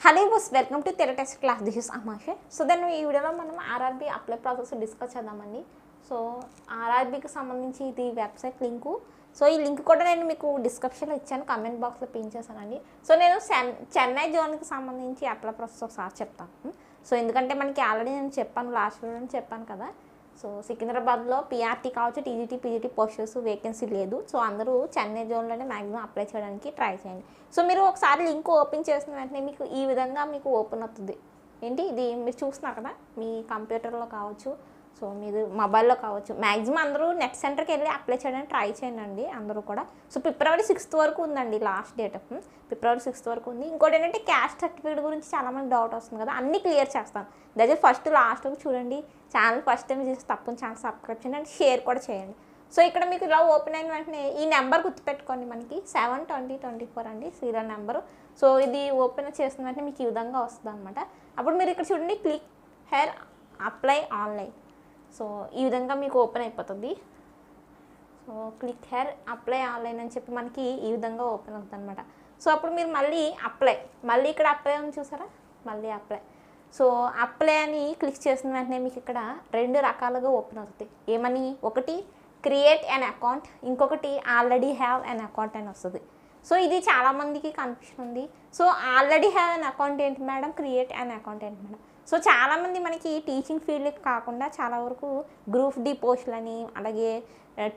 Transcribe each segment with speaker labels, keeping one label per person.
Speaker 1: Hello boss welcome to test class. This is అమాషే. So then ఈ వీడియోలో మనం ఆర్ఆర్బీ అప్లై ప్రాసెస్ డిస్కస్ చేద్దామండి. సో ఆర్ఆర్బీకి సంబంధించి ఇది వెబ్సైట్ లింకు. సో ఈ లింక్ కూడా నేను మీకు డిస్క్రిప్షన్లో ఇచ్చాను, కమెంట్ బాక్స్లో పిన్ చేశానండి. సో నేను చెన్నై జోన్కి సంబంధించి అప్లై ప్రాసెస్ ఒకసారి చెప్తాను. సో ఎందుకంటే మనకి ఆల్రెడీ నేను చెప్పాను, లాస్ట్ వీడియోని చెప్పాను కదా. సో సికింద్రాబాద్లో పీఆర్టీ కావచ్చు, టీజీటీ, పీజీటీ పోస్టర్స్ వేకెన్సీ లేదు. సో అందరూ చెన్నై జోన్లోనే మ్యాక్సిమం అప్లై చేయడానికి ట్రై చేయండి. సో మీరు ఒకసారి లింక్ ఓపెన్ చేసిన వెంటనే మీకు ఈ విధంగా మీకు ఓపెన్ అవుతుంది. ఏంటి ఇది మీరు చూస్తున్నారు కదా, మీ కంప్యూటర్లో కావచ్చు, సో మీరు మొబైల్లో కావచ్చు. మ్యాక్సిమం అందరూ నెట్ సెంటర్కి వెళ్ళి అప్లై చేయడానికి ట్రై చేయండి అందరూ కూడా. సో ఫిబ్రవరి 6th వరకు ఉందండి లాస్ట్ డేట్. ఫిబ్రవరి 6th వరకు ఉంది. ఇంకోటి ఏంటంటే క్యాస్ట్ సర్టిఫికేట్ గురించి చాలామంది డౌట్ వస్తుంది కదా, అన్నీ క్లియర్ చేస్తాను. దయచేసి ఫస్ట్ లాస్ట్ వరకు చూడండి. ఛానల్ ఫస్ట్ టైం చేసి తప్పని ఛానల్ సబ్స్క్రైబ్ చేయండి అండ్ షేర్ కూడా చేయండి. సో ఇక్కడ మీకు ఇలా ఓపెన్ అయిన వెంటనే ఈ నెంబర్ గుర్తుపెట్టుకోండి, మనకి 72024 అండి సీరియల్ నెంబరు. సో ఇది ఓపెన్ చేసిన వెంటనే మీకు ఈ విధంగా వస్తుంది అనమాట. అప్పుడు మీరు ఇక్కడ చూడండి, click hair apply online. So ఈ విధంగా మీకు ఓపెన్ అయిపోతుంది. So click hair apply online అని చెప్పి మనకి ఈ విధంగా ఓపెన్ అవుతుంది అనమాట. సో అప్పుడు మీరు మళ్ళీ ఇక్కడ అప్లై అని చూసారా, మళ్ళీ అప్లై. సో అప్లై అని క్లిక్ చేసిన వెంటనే మీకు ఇక్కడ 2 రకాలుగా ఓపెన్ అవుతుంది. ఏమని, ఒకటి క్రియేట్ అన్ అకౌంట్, ఇంకొకటి ఆల్రెడీ హ్యావ్ అన్ అకౌంట్ అని వస్తుంది. సో ఇది చాలామందికి కన్ఫ్యూషన్ ఉంది. So already have an account ఏంటి మేడం, క్రియేట్ అన్ అకౌంట్ ఏంటి మేడం. సో చాలామంది మనకి టీచింగ్ ఫీల్డ్కి కాకుండా చాలా వరకు గ్రూప్ డి పోస్టులని, అలాగే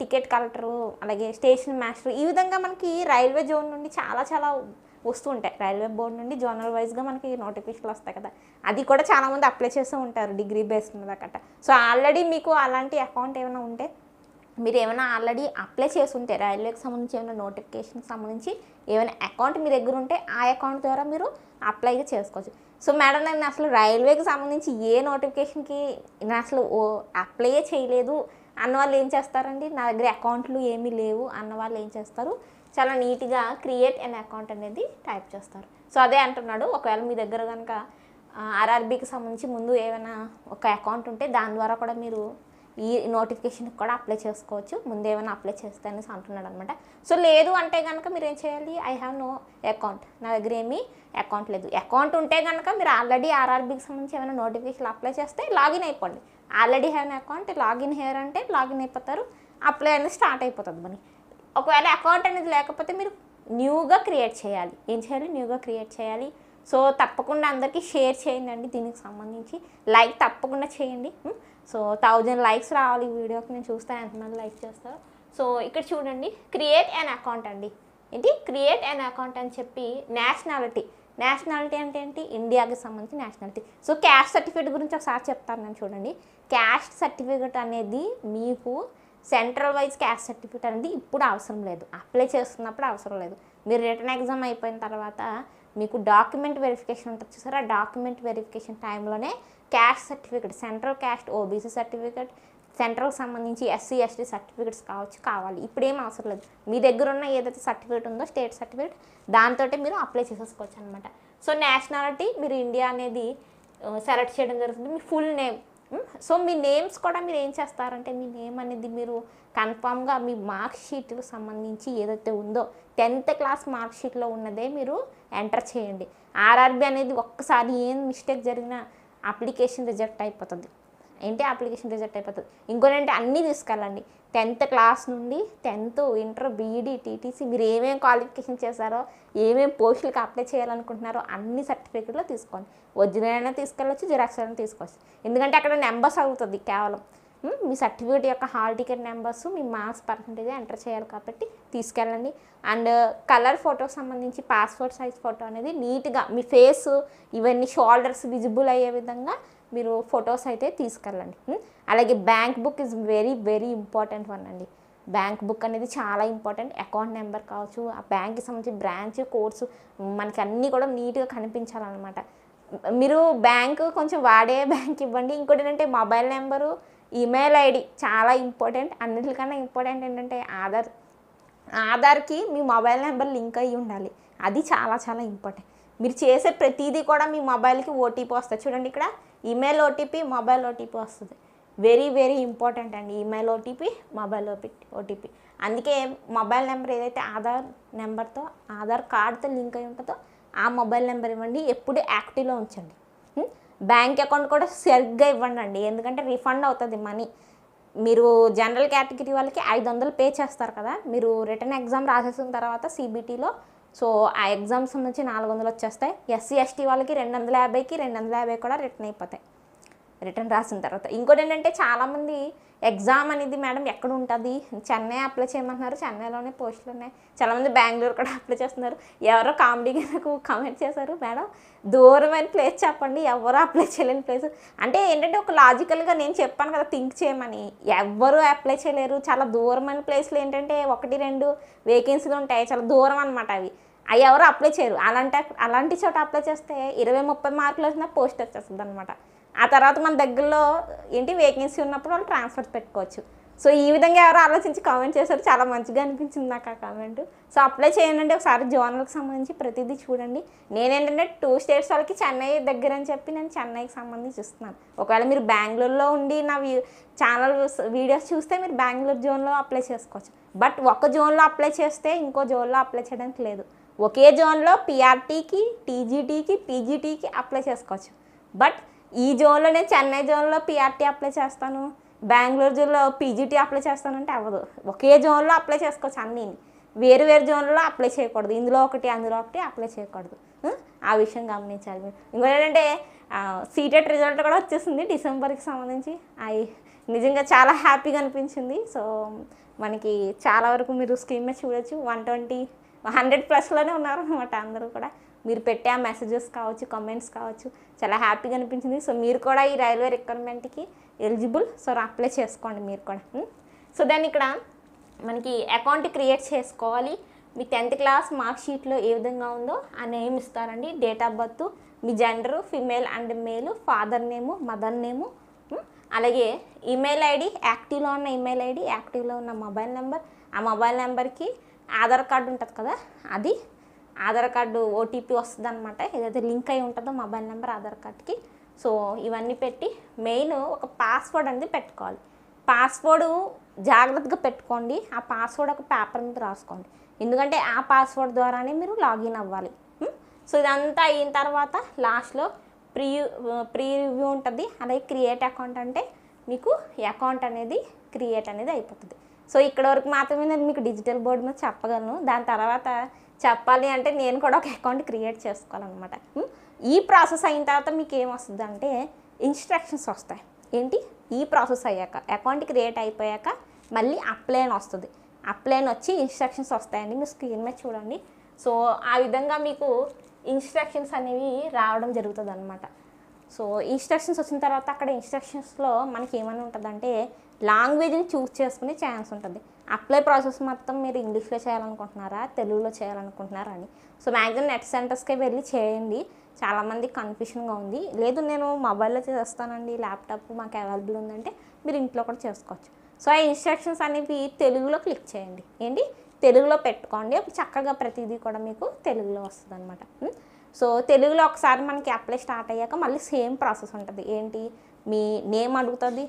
Speaker 1: టికెట్ కలెక్టరు, అలాగే స్టేషన్ మాస్టర్, ఈ విధంగా మనకి రైల్వే జోన్ నుండి చాలా వస్తూ ఉంటాయి. రైల్వే బోర్డు నుండి జోనల్ వైజ్గా మనకి నోటిఫికేషన్లు వస్తాయి కదా, అది కూడా చాలామంది అప్లై చేస్తూ ఉంటారు డిగ్రీ బేస్ మీద కట్ట. సో ఆల్రెడీ మీకు అలాంటి అకౌంట్ ఏమైనా ఉంటే, మీరు ఏమైనా ఆల్రెడీ అప్లై చేస్తుంటే రైల్వేకి సంబంధించి ఏమైనా నోటిఫికేషన్కి సంబంధించి ఏమైనా అకౌంట్ మీ దగ్గర ఉంటే ఆ అకౌంట్ ద్వారా మీరు అప్లై చేసుకోవచ్చు. సో మేడం నేను అసలు రైల్వేకి సంబంధించి ఏ నోటిఫికేషన్కి నేను అసలు అప్లై చేయలేదు అన్న వాళ్ళు ఏం చేస్తారండి, నా దగ్గర అకౌంట్లు ఏమీ లేవు అన్న వాళ్ళు ఏం చేస్తారు, చాలా నీట్గా క్రియేట్ అన్ అకౌంట్ అనేది టైప్ చేస్తారు. సో అదే అంటున్నాడు, ఒకవేళ మీ దగ్గర కనుక ఆర్ఆర్బీకి సంబంధించి ముందు ఏమైనా ఒక అకౌంట్ ఉంటే దాని ద్వారా కూడా మీరు ఈ నోటిఫికేషన్కి కూడా అప్లై చేసుకోవచ్చు, ముందు ఏమైనా అప్లై చేస్తే అనేసి అంటున్నాడు అనమాట. సో లేదు అంటే కనుక మీరు ఏం చేయాలి, ఐ హ్యావ్ నో అకౌంట్, నా దగ్గర ఏమీ అకౌంట్ లేదు. అకౌంట్ ఉంటే కనుక మీరు ఆల్రెడీ ఆర్ఆర్బీకి సంబంధించి ఏమైనా నోటిఫికేషన్ అప్లై చేస్తే లాగిన్ అయిపోండి. Already have account, login hair అంటే లాగిన్ అయిపోతారు, అప్లై అనేది స్టార్ట్ అయిపోతుంది మనకి. ఒకవేళ అకౌంట్ అనేది లేకపోతే మీరు న్యూగా క్రియేట్ చేయాలి. ఏం చేయాలి, న్యూగా క్రియేట్ చేయాలి. సో తప్పకుండా అందరికీ షేర్ చేయండి దీనికి సంబంధించి, లైక్ తప్పకుండా చేయండి. సో 1000 likes రావాలి ఈ వీడియోకి, నేను చూస్తాను ఎంతమంది లైక్ చేస్తారో. సో ఇక్కడ చూడండి, క్రియేట్ అన్ అకౌంట్ అండి. ఏంటి క్రియేట్ అన్ అకౌంట్ అని చెప్పి నేషనాలిటీ అంటే ఏంటి, ఇండియాకి సంబంధించి నేషనాలిటీ. సో క్యాస్ట్ సర్టిఫికేట్ గురించి ఒకసారి చెప్తాను నేను. చూడండి, క్యాస్ట్ సర్టిఫికేట్ అనేది మీకు సెంట్రల్ వైజ్ క్యాస్ట్ సర్టిఫికేట్ అనేది ఇప్పుడు అవసరం లేదు, అప్లై చేస్తున్నప్పుడు అవసరం లేదు. మీరు రిటర్న్ ఎగ్జామ్ అయిపోయిన తర్వాత మీకు డాక్యుమెంట్ వెరిఫికేషన్ ఉంటుంది చూసారా, ఆ డాక్యుమెంట్ వెరిఫికేషన్ టైంలోనే caste certificate, central caste OBC certificate, సెంట్రల్కి సంబంధించి ఎస్సీ ఎస్టీ సర్టిఫికేట్స్ కావాలి. ఇప్పుడు ఏం అవసరం లేదు, మీ దగ్గర ఉన్న ఏదైతే సర్టిఫికేట్ ఉందో స్టేట్ సర్టిఫికేట్, దాంతో మీరు అప్లై చేసేసుకోవచ్చు అనమాట. సో నేషనాలిటీ మీరు ఇండియా అనేది సెలెక్ట్ చేయడం జరుగుతుంది, మీ ఫుల్ నేమ్. సో మీ నేమ్స్ కూడా మీరు ఏం చేస్తారంటే, మీ నేమ్ అనేది మీరు కన్ఫామ్గా మీ మార్క్ షీట్కి సంబంధించి ఏదైతే ఉందో 10th క్లాస్ మార్క్ షీట్లో ఉన్నదే మీరు ఎంటర్ చేయండి. ఆర్ఆర్బీ అనేది ఒక్కసారి ఏం మిస్టేక్ జరిగినా అప్లికేషన్ రిజెక్ట్ అయిపోతుంది. అప్లికేషన్ రిజెక్ట్ అయిపోతుంది. ఇంకోటంటే అన్నీ తీసుకెళ్ళండి, 10th క్లాస్ నుండి 10th, ఇంటర్, బీఈడీ, టీటీసీ, మీరు ఏమేమి క్వాలిఫికేషన్ చేశారో, ఏమేమి పోస్టులకు అప్లై చేయాలనుకుంటున్నారో అన్ని సర్టిఫికేట్లో తీసుకోండి. ఒరిజినల్ అయినా తీసుకెళ్ళచ్చు, జిరాక్స్ అయినా తీసుకోవచ్చు. ఎందుకంటే అక్కడ నెంబర్స్ అవుతుంది కేవలం, మీ సర్టిఫికేట్ యొక్క హాల్ టికెట్ నెంబర్స్, మీ మార్క్స్ పర్సంటేజ్ ఎంటర్ చేయాలి కాబట్టి తీసుకెళ్ళండి. అండ్ కలర్ ఫోటోకి సంబంధించి పాస్పోర్ట్ సైజ్ ఫోటో అనేది నీట్గా మీ ఫేస్ ఇవన్నీ షోల్డర్స్ విజిబుల్ అయ్యే విధంగా మీరు ఫొటోస్ అయితే తీసుకెళ్ళండి. అలాగే bank book is very important one అండి. బ్యాంక్ బుక్ అనేది చాలా ఇంపార్టెంట్. అకౌంట్ నెంబర్ కావచ్చు, ఆ బ్యాంక్కి సంబంధించి బ్రాంచ్ కోడ్స్ మనకి అన్నీ కూడా నీట్గా కనిపించాలన్నమాట. మీరు బ్యాంకు కొంచెం వాడే బ్యాంక్ ఇవ్వండి. ఇంకోటి ఏంటంటే మొబైల్ నెంబరు, ఈమెయిల్ ఐడి చాలా ఇంపార్టెంట్. అన్నిటికన్నా ఇంపార్టెంట్ ఏంటంటే ఆధార్కి మీ మొబైల్ నెంబర్ లింక్ అయ్యి ఉండాలి, అది చాలా ఇంపార్టెంట్. మీరు చేసే ప్రతిదీ కూడా మీ మొబైల్కి ఓటీపీ వస్తుంది. చూడండి ఇక్కడ ఈమెయిల్ ఓటీపీ, మొబైల్ ఓటీపీ వస్తుంది. వెరీ ఇంపార్టెంట్ అండి, ఈమెయిల్ ఓటీపీ, మొబైల్ ఓటీపీ. అందుకే మొబైల్ నెంబర్ ఏదైతే ఆధార్ నెంబర్తో, ఆధార్ కార్డ్తో లింక్ అయి ఉంటుందో ఆ మొబైల్ నెంబర్ ఇవ్వండి, ఎప్పుడు యాక్టివ్లో ఉంచండి. బ్యాంక్ అకౌంట్ కూడా సరిగ్గా ఇవ్వండి అండి, ఎందుకంటే రిఫండ్ అవుతుంది మనీ. మీరు జనరల్ కేటగిరీ వాళ్ళకి 500 పే చేస్తారు కదా, మీరు రిటర్న్ ఎగ్జామ్ రాసేసిన తర్వాత సిబిటీలో, సో ఆ ఎగ్జామ్స్ నుంచి 400 వచ్చేస్తాయి. ఎస్సీ ఎస్టీ వాళ్ళకి 250కి 250 కూడా రిటర్న్ అయిపోతాయి రిటర్న్ రాసిన తర్వాత. ఇంకోటి ఏంటంటే చాలామంది ఎగ్జామ్ అనేది మేడం ఎక్కడ ఉంటుంది, చెన్నై అప్లై చేయమంటున్నారు, చెన్నైలోనే పోస్టులు ఉన్నాయి. చాలామంది బెంగళూరు కూడా అప్లై చేస్తున్నారు. ఎవరో కామెడీగా నాకు కామెంట్ చేశారు, మేడం దూరమైన ప్లేస్ చెప్పండి, ఎవరో అప్లై చేయలేని ప్లేస్ అంటే ఏంటంటే ఒక లాజికల్గా నేను చెప్పాను కదా థింక్ చేయమని, ఎవ్వరూ అప్లై చేయలేరు. చాలా దూరమైన ప్లేస్లో ఏంటంటే 1-2 వేకెన్సీలు ఉంటాయి, చాలా దూరం అనమాట అవి ఎవరు అప్లై చేయరు. అలాంటి చోట అప్లై చేస్తే 20-30 మార్కులు వచ్చినా పోస్ట్ వచ్చేస్తుంది అనమాట. ఆ తర్వాత మన దగ్గరలో వేకెన్సీ ఉన్నప్పుడు వాళ్ళు ట్రాన్స్ఫర్ పెట్టుకోవచ్చు. సో ఈ విధంగా ఎవరో ఆలోచించి కామెంట్ చేశారు, చాలా మంచిగా అనిపించింది నాకు ఆ కామెంట్. సో అప్లై చేయండి ఒకసారి, జోనల్కి సంబంధించి ప్రతిదీ చూడండి. నేనేంటంటే 2 స్టేట్స్ వాళ్ళకి చెన్నై దగ్గర అని చెప్పి నేను చెన్నైకి సంబంధించి ఇస్తున్నాను. ఒకవేళ మీరు బెంగళూరులో ఉండి నా ఛానల్ వీడియోస్ చూస్తే మీరు బెంగళూరు జోన్లో అప్లై చేసుకోవచ్చు. బట్ ఒక జోన్లో అప్లై చేస్తే ఇంకో జోన్లో అప్లై చేయడానికి లేదు. ఒకే జోన్లో పిఆర్టీకి, టీజీటీకి, పీజీటీకి అప్లై చేసుకోవచ్చు. బట్ ఈ జోన్లో నేను చెన్నై జోన్లో పిఆర్టీ అప్లై చేస్తాను, బెంగళూరు జోన్లో పీజీటీ అప్లై చేస్తానంటే అవ్వదు. ఒకే జోన్లో అప్లై చేసుకోవచ్చు అన్నీ, వేరు జోన్లో అప్లై చేయకూడదు. ఇందులో ఒకటి అందులో ఒకటి అప్లై చేయకూడదు. ఆ విషయం గమనించాలి మీరు. ఇంకోటి ఏంటంటే సీటెట్ రిజల్ట్ కూడా వచ్చేసింది డిసెంబర్కి సంబంధించి. అవి నిజంగా చాలా హ్యాపీగా అనిపించింది. సో మనకి చాలా వరకు మీరు స్క్రీన్ మీద చూడొచ్చు, 100+ ఉన్నారు అనమాట అందరూ కూడా. మీరు పెట్టే ఆ మెసేజెస్ కావచ్చు, కమెంట్స్ కావచ్చు, చాలా హ్యాపీగా అనిపించింది. సో మీరు కూడా ఈ రైల్వే రిక్వైర్మెంట్కి ఎలిజిబుల్, సో అప్లై చేసుకోండి మీరు కూడా. సో దాన్ని ఇక్కడ మనకి అకౌంట్ క్రియేట్ చేసుకోవాలి. మీ 10th క్లాస్ మార్క్ షీట్లో ఏ విధంగా ఉందో ఆ నేమ్ ఇస్తారండి, date of birth, me gender female and male, father name, mother name, అలాగే ఈమెయిల్ ఐడి, యాక్టివ్లో ఉన్న ఈమెయిల్ ఐడి, యాక్టివ్లో ఉన్న మొబైల్ నెంబర్, ఆ మొబైల్ నెంబర్కి ఆధార్ కార్డు ఉంటుంది కదా, అది ఆధార్ కార్డు ఓటీపీ వస్తుంది అనమాట, ఏదైతే లింక్ అయి ఉంటుందో మొబైల్ నెంబర్ ఆధార్ కార్డ్కి. సో ఇవన్నీ పెట్టి మెయిన్ ఒక పాస్వర్డ్ అనేది పెట్టుకోవాలి. పాస్వర్డ్ జాగ్రత్తగా పెట్టుకోండి. ఆ పాస్వర్డ్ ఒక పేపర్ మీద రాసుకోండి, ఎందుకంటే ఆ పాస్వర్డ్ ద్వారానే మీరు లాగిన్ అవ్వాలి. సో ఇదంతా అయిన తర్వాత లాస్ట్లో ప్రీ రివ్యూ ఉంటుంది. అలాగే క్రియేట్ అకౌంట్ అంటే మీకు అకౌంట్ అనేది క్రియేట్ అనేది అయిపోతుంది. సో ఇక్కడ వరకు మాత్రమే నేను మీకు డిజిటల్ బోర్డు మీద చెప్పగలను. దాని తర్వాత చెప్పాలి అంటే నేను కూడా ఒక అకౌంట్ క్రియేట్ చేసుకోవాలన్నమాట. ఈ ప్రాసెస్ అయిన తర్వాత మీకు ఏమొస్తుంది అంటే ఇన్స్ట్రక్షన్స్ వస్తాయి. ఏంటి, ఈ ప్రాసెస్ అయ్యాక అకౌంట్ క్రియేట్ అయిపోయాక మళ్ళీ అప్లై అని వస్తుంది. అప్లై అని వచ్చి ఇన్స్ట్రక్షన్స్ వస్తాయండి, మీరు స్క్రీన్ మీద చూడండి. సో ఆ విధంగా మీకు ఇన్స్ట్రక్షన్స్ అనేవి రావడం జరుగుతుంది అనమాట. సో ఇన్స్ట్రక్షన్స్ వచ్చిన తర్వాత అక్కడ ఇన్స్ట్రక్షన్స్లో మనకి ఏమైనా ఉంటుందంటే లాంగ్వేజ్ని చూస్ చేసుకునే ఛాన్స్ ఉంటుంది. అప్లై ప్రాసెస్ మొత్తం మీరు ఇంగ్లీష్లో చేయాలనుకుంటున్నారా, తెలుగులో చేయాలనుకుంటున్నారా అని. సో మ్యాక్సిమం నెట్ సెంటర్స్కే వెళ్ళి చేయండి. చాలామంది కన్ఫ్యూషన్గా ఉంది, లేదు నేను మొబైల్లో చేస్తానండి, ల్యాప్టాప్ మాకు అవైలబుల్ ఉందంటే మీరు ఇంట్లో కూడా చేసుకోవచ్చు. సో ఆ ఇన్స్ట్రక్షన్స్ అనేవి తెలుగులో క్లిక్ చేయండి, తెలుగులో పెట్టుకోండి. అప్పుడు చక్కగా ప్రతిదీ కూడా మీకు తెలుగులో వస్తుంది అనమాట. సో తెలుగులో ఒకసారి మనకి అప్లై స్టార్ట్ అయ్యాక మళ్ళీ సేమ్ ప్రాసెస్ ఉంటుంది. ఏంటి, మీ నేమ్ అడుగుతుంది,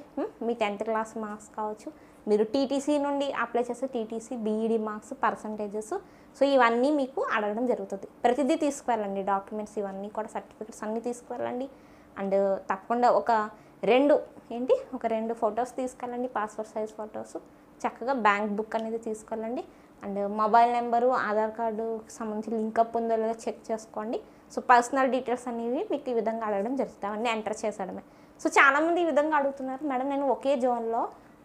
Speaker 1: మీ 10th క్లాస్ మార్క్స్ కావచ్చు, మీరు టీటీసీ నుండి అప్లై చేస్తే TTC, BEd marks, percentages, so ఇవన్నీ మీకు అడగడం జరుగుతుంది. ప్రతిదీ తీసుకువెళ్ళండి, డాక్యుమెంట్స్ ఇవన్నీ కూడా, సర్టిఫికెట్స్ అన్నీ తీసుకువెళ్ళండి. అండ్ తప్పకుండా ఒక 2 ఫొటోస్ తీసుకెళ్ళండి, పాస్పోర్ట్ సైజ్ ఫొటోస్, చక్కగా బ్యాంక్ బుక్ అనేది తీసుకెళ్ళండి. అండ్ మొబైల్ నెంబరు, ఆధార్ కార్డుకి సంబంధించి లింకప్ ఉందో లేదో చెక్ చేసుకోండి. సో పర్సనల్ డీటెయిల్స్ అనేవి మీకు ఈ విధంగా అడగడం జరుగుతుంది, అవన్నీ ఎంటర్ చేసేయడమే. సో చాలామంది ఈ విధంగా అడుగుతున్నారు, మేడం నేను ఒకే జోన్లో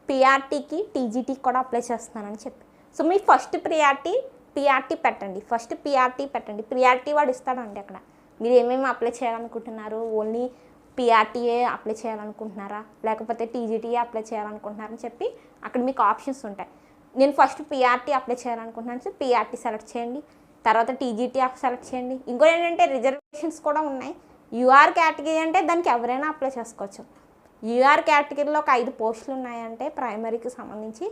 Speaker 1: పిఆర్టీకి, టీజీటీకి కూడా అప్లై చేస్తున్నానని చెప్పి. సో మీ ఫస్ట్ పిఆర్టీ పెట్టండి, పిఆర్టీ వాడు ఇస్తాడండి అక్కడ. మీరు ఏమేమి అప్లై చేయాలనుకుంటున్నారు, ఓన్లీ పిఆర్టీఏ అప్లై చేయాలనుకుంటున్నారా, లేకపోతే టీజీటీఏ అప్లై చేయాలనుకుంటున్నారని చెప్పి అక్కడ మీకు ఆప్షన్స్ ఉంటాయి. నేను ఫస్ట్ పిఆర్టీ అప్లై చేయాలనుకుంటున్నాను, సో పిఆర్టీ సెలెక్ట్ చేయండి. తర్వాత టీజీటీ సెలెక్ట్ చేయండి. ఇంకోటి ఏంటంటే రిజర్వేషన్స్ కూడా ఉన్నాయి. యూఆర్ కేటగిరీ అంటే దానికి ఎవరైనా అప్లై చేసుకోవచ్చు. యూఆర్ కేటగిరీలో ఒక 5 పోస్టులు ఉన్నాయంటే ప్రైమరీకి సంబంధించి,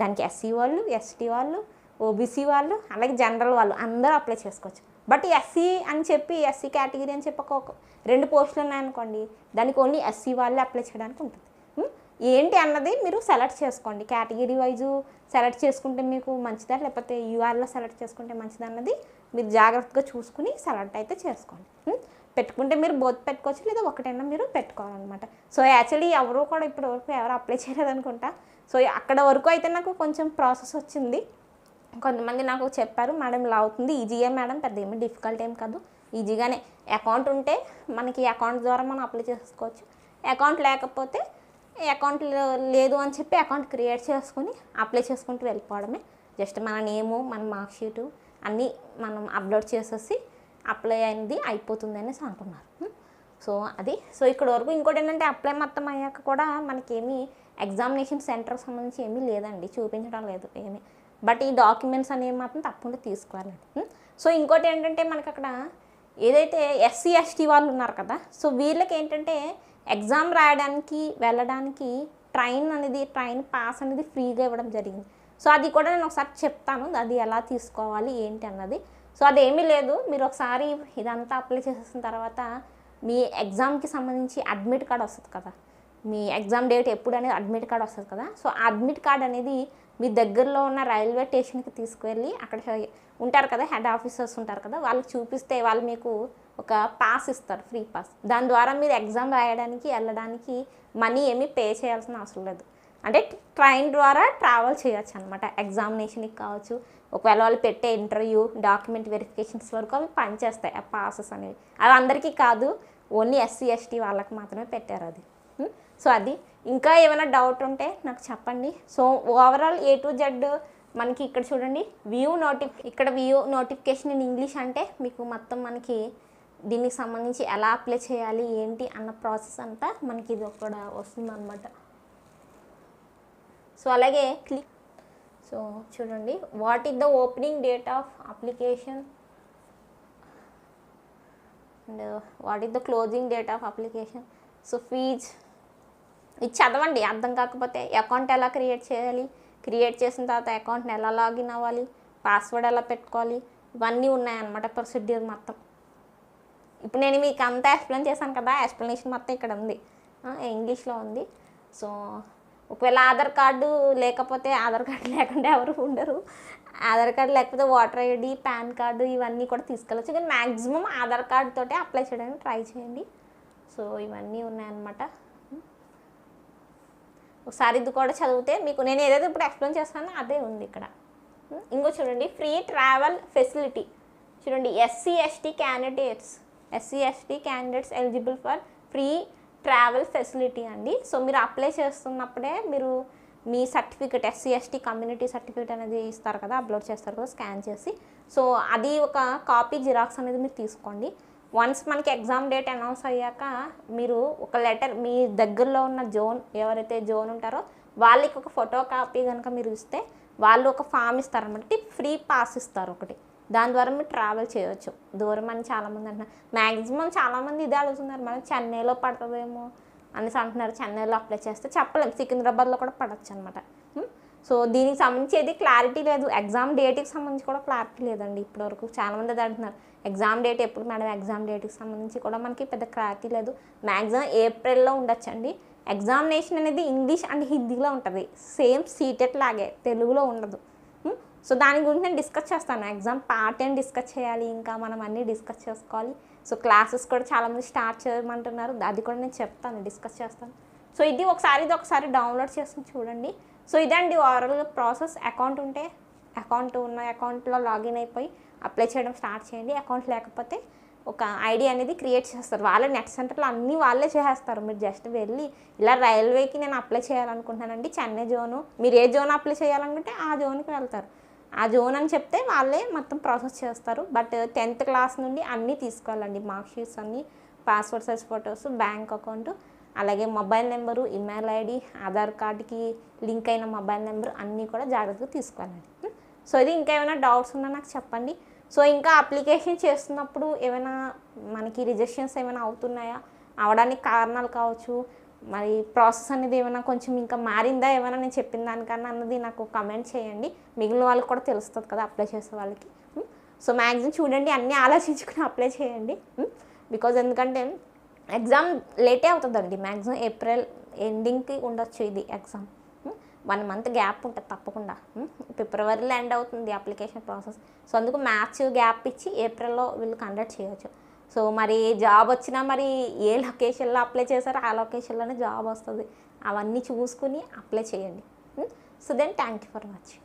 Speaker 1: దానికి ఎస్సీ వాళ్ళు, ఎస్టీ వాళ్ళు, ఓబీసీ వాళ్ళు, అలాగే జనరల్ వాళ్ళు అందరూ అప్లై చేసుకోవచ్చు. బట్ ఎస్సీ అని చెప్పి, ఎస్సీ కేటగిరీ అని చెప్పి ఒక 2 పోస్టులు ఉన్నాయనుకోండి, దానికి ఓన్లీ ఎస్సీ వాళ్ళే అప్లై చేయడానికి ఉంటుంది. ఏంటి అన్నది మీరు సెలెక్ట్ చేసుకోండి, కేటగిరీ వైజు సెలెక్ట్ చేసుకుంటే మీకు మంచిదా, లేకపోతే యూఆర్లో సెలెక్ట్ చేసుకుంటే మంచిదా అన్నది మీరు జాగ్రత్తగా చూసుకుని సెలెక్ట్ అయితే చేసుకోండి. పెట్టుకుంటే మీరు బోత్ పెట్టుకోవచ్చు, లేదా ఒకటైనా మీరు పెట్టుకోవాలన్నమాట. సో యాక్చువల్లీ ఎవరు కూడా ఇప్పటి వరకు ఎవరు అప్లై చేయలేదు అనుకుంటా. సో అక్కడ వరకు అయితే నాకు కొంచెం ప్రాసెస్ వచ్చింది. కొంతమంది నాకు చెప్పారు, మేడం ఇలా అవుతుంది, ఈజీగా మేడం, పెద్ద ఏమి డిఫికల్ట్ ఏం కాదు, ఈజీగానే. అకౌంట్ ఉంటే మనకి అకౌంట్ ద్వారా మనం అప్లై చేసుకోవచ్చు. అకౌంట్ లేకపోతే అకౌంట్ లేదు అని చెప్పి అకౌంట్ క్రియేట్ చేసుకుని అప్లై చేసుకుంటూ వెళ్ళిపోవడమే. జస్ట్ మన నేము, మన మార్క్ షీటు అన్నీ మనం అప్లోడ్ చేసేసి అప్లై అయింది అయిపోతుంది అనేసి అంటున్నారు. సో అది. సో ఇక్కడ వరకు ఇంకోటి ఏంటంటే అప్లై మొత్తం అయ్యాక కూడా మనకేమీ ఎగ్జామినేషన్ సెంటర్ సంబంధించి ఏమీ లేదండి, చూపించడం లేదు ఏమీ. బట్ ఈ డాక్యుమెంట్స్ అనేవి మాత్రం తప్పకుండా తీసుకోవాలండి. సో ఇంకోటి ఏంటంటే మనకి అక్కడ ఏదైతే ఎస్సీ ఎస్టీ వాళ్ళు ఉన్నారు కదా, సో వీళ్ళకి ఏంటంటే ఎగ్జామ్ రాయడానికి వెళ్ళడానికి ట్రైన్ పాస్ అనేది ఫ్రీగా ఇవ్వడం జరిగింది. సో అది కూడా నేను ఒకసారి చెప్తాను, అది ఎలా తీసుకోవాలి ఏంటి అన్నది. సో అదేమీ లేదు, మీరు ఒకసారి ఇదంతా అప్లై చేసేసిన తర్వాత మీ ఎగ్జామ్కి సంబంధించి అడ్మిట్ కార్డ్ వస్తుంది కదా, మీ ఎగ్జామ్ డేట్ ఎప్పుడు అనేది అడ్మిట్ కార్డ్ వస్తుంది కదా. సో ఆ అడ్మిట్ కార్డ్ అనేది మీ దగ్గరలో ఉన్న రైల్వే స్టేషన్కి తీసుకువెళ్ళి అక్కడ ఉంటారు కదా, హెడ్ ఆఫీసర్స్ ఉంటారు కదా, వాళ్ళకి చూపిస్తే వాళ్ళు మీకు ఒక పాస్ ఇస్తారు, ఫ్రీ పాస్. దాని ద్వారా మీరు ఎగ్జామ్ రాయడానికి వెళ్ళడానికి మనీ ఏమీ పే చేయాల్సిన అవసరం లేదు. అంటే ట్రైన్ ద్వారా ట్రావెల్ చేయొచ్చు అనమాట, ఎగ్జామినేషన్కి కావచ్చు. ఒకవేళ వాళ్ళు పెట్టే ఇంటర్వ్యూ, డాక్యుమెంట్ వెరిఫికేషన్స్ వరకు అవి పనిచేస్తాయి ఆ పాసెస్ అనేవి. అవి అందరికీ కాదు, ఓన్లీ ఎస్సీ ఎస్టీ వాళ్ళకి మాత్రమే పెట్టారు అది. సో అది. ఇంకా ఏమైనా డౌట్ ఉంటే నాకు చెప్పండి. So overall A to Z మనకి ఇక్కడ చూడండి, ఇక్కడ వ్యూ నోటిఫికేషన్ ఇన్ ఇంగ్లీష్ అంటే మీకు మొత్తం మనకి దీనికి సంబంధించి ఎలా అప్లై చేయాలి ఏంటి అన్న ప్రాసెస్ అంతా మనకి ఇది ఒక్కడ వస్తుంది అనమాట. సో అలాగే సో చూడండి, what is the opening date of application and what is the closing date of application. So fees ఇది చదవండి, అర్థం కాకపోతే. అకౌంట్ ఎలా క్రియేట్ చేయాలి, క్రియేట్ చేసిన తర్వాత అకౌంట్ని ఎలా లాగిన్ అవ్వాలి, పాస్వర్డ్ ఎలా పెట్టుకోవాలి, ఇవన్నీ ఉన్నాయన్నమాట ప్రొసీడ్యూర్ మొత్తం. ఇప్పుడు నేను మీకు అంతా ఎక్స్ప్లెయిన్ చేశాను కదా, ఎక్స్ప్లెనేషన్ మొత్తం ఇక్కడ ఉంది, ఇంగ్లీష్లో ఉంది. సో ఒకవేళ ఆధార్ కార్డు లేకపోతే, ఆధార్ కార్డు లేకుండా ఎవరు ఉండరు, ఆధార్ కార్డు లేకపోతే ఓటర్ ఐడి, పాన్ కార్డు ఇవన్నీ కూడా తీసుకెళ్ళచ్చు. కానీ మ్యాక్సిమం ఆధార్ కార్డుతోటే అప్లై చేయడానికి ట్రై చేయండి. సో ఇవన్నీ ఉన్నాయన్నమాట. ఒకసారి ఇది కూడా చదివితే మీకు నేను ఏదైతే ఇప్పుడు ఎక్స్ప్లెయిన్ చేస్తానో అదే ఉంది ఇక్కడ. ఇంకో చూడండి, ఫ్రీ ట్రావెల్ ఫెసిలిటీ. చూడండి, SC ST candidates eligible for free travel facility అండి. సో మీరు అప్లై చేస్తున్నప్పుడే మీరు మీ certificate, SC ST community certificate అనేది ఇస్తారు కదా, అప్లోడ్ చేస్తారు కదా స్కాన్ చేసి. సో అది ఒక కాపీ జిరాక్స్ అనేది మీరు తీసుకోండి. వన్స్ మనకి ఎగ్జామ్ డేట్ అనౌన్స్ అయ్యాక మీరు ఒక లెటర్, మీ దగ్గరలో ఉన్న జోన్, ఎవరైతే జోన్ ఉంటారో వాళ్ళకి ఒక ఫోటో కాపీ కనుక మీరు ఇస్తే వాళ్ళు ఒక ఫామ్ ఇస్తారన్నమాట, ఫ్రీ పాస్ ఇస్తారు ఒకటి. దాని ద్వారా మీరు ట్రావెల్ చేయవచ్చు. దూరం అని చాలామంది అంటున్నారు, మ్యాక్సిమం చాలామంది ఇదే అడుగుతున్నారు, మనకి చెన్నైలో పడుతుందేమో అనేసి అంటున్నారు. చెన్నైలో అప్లై చేస్తే చెప్పలేము, సికింద్రాబాద్లో కూడా పడవచ్చు అనమాట. సో దీనికి సంబంధించి ఏది క్లారిటీ లేదు, ఎగ్జామ్ డేట్కి సంబంధించి కూడా క్లారిటీ లేదండి ఇప్పటివరకు. చాలామంది అది అంటున్నారు, ఎగ్జామ్ డేట్ ఎప్పుడు మేడం, ఎగ్జామ్ డేట్కి సంబంధించి కూడా మనకి పెద్ద క్లారిటీ లేదు. మ్యాక్సిమం ఏప్రిల్లో ఉండొచ్చండి. ఎగ్జామినేషన్ అనేది ఇంగ్లీష్ అండ్ హిందీలో ఉంటుంది, సేమ్ సీటెట్ లాగే, తెలుగులో ఉండదు. సో దాని గురించి నేను డిస్కస్ చేస్తాను, ఎగ్జామ్ పార్ట్ ఏం డిస్కస్ చేయాలి, ఇంకా మనం అన్నీ డిస్కస్ చేసుకోవాలి. సో క్లాసెస్ కూడా చాలామంది స్టార్ట్ చేయమంటున్నారు, అది కూడా నేను చెప్తాను, డిస్కస్ చేస్తాను. సో ఇది ఒకసారి డౌన్లోడ్ చేసుకుని చూడండి. సో ఇదండి ఓవరాల్గా ప్రాసెస్. అకౌంట్ ఉంటే అకౌంట్లో లాగిన్ అయిపోయి అప్లై చేయడం స్టార్ట్ చేయండి. అకౌంట్ లేకపోతే ఒక ఐడి అనేది క్రియేట్ చేస్తారు వాళ్ళే, నెట్ సెంటర్లో అన్నీ వాళ్ళే చేసేస్తారు. మీరు జస్ట్ వెళ్ళి ఇలా రైల్వేకి నేను అప్లై చేయాలనుకుంటున్నానండి, చెన్నై జోను, మీరు ఏ జోన్ అప్లై చేయాలనుకుంటే ఆ జోన్కి వెళ్తారు. ఆ జోన్ అని చెప్తే వాళ్ళే మొత్తం ప్రాసెస్ చేస్తారు. బట్ 10th క్లాస్ నుండి అన్నీ తీసుకోవాలండి, మార్క్ షీట్స్ అన్నీ, passport size photos, bank account, అలాగే mobile number, email ID, Aadhaar కార్డుకి లింక్ అయిన మొబైల్ నెంబర్ అన్నీ కూడా జాగ్రత్తగా తీసుకోవాలండి. సో ఇది ఇంకా ఏమైనా డౌట్స్ ఉన్నా నాకు చెప్పండి. సో ఇంకా అప్లికేషన్ చేస్తున్నప్పుడు ఏమైనా మనకి రిజెక్షన్స్ ఏమైనా అవుతున్నాయా, అవడానికి కారణాలు కావచ్చు, మరి ప్రాసెస్ అనేది ఏమైనా కొంచెం ఇంకా మారిందా ఏమైనా నేను చెప్పిన దానికన్నా అన్నది నాకు కమెంట్ చేయండి, మిగిలిన వాళ్ళకి కూడా తెలుస్తుంది కదా అప్లై చేసే వాళ్ళకి. సో మ్యాక్సిమం చూడండి, అన్నీ ఆలోచించుకుని అప్లై చేయండి. బికాజ్ ఎందుకంటే ఎగ్జామ్ లేటే అవుతుందండి, మ్యాక్సిమం ఏప్రిల్ ఎండింగ్కి ఉండొచ్చు ఇది ఎగ్జామ్. 1 మంత్ గ్యాప్ ఉంటుంది తప్పకుండా. ఫిబ్రవరిలో ఎండ్ అవుతుంది అప్లికేషన్ ప్రాసెస్. సో అందుకు మ్యాథ్స్ గ్యాప్ ఇచ్చి ఏప్రిల్లో వీళ్ళు కండక్ట్ చేయవచ్చు. సో మరి జాబ్ వచ్చినా మరి ఏ లొకేషన్లో అప్లై చేశారో ఆ లొకేషన్లోనే జాబ్ వస్తుంది. అవన్నీ చూసుకుని అప్లై చేయండి. So then thank you for watching.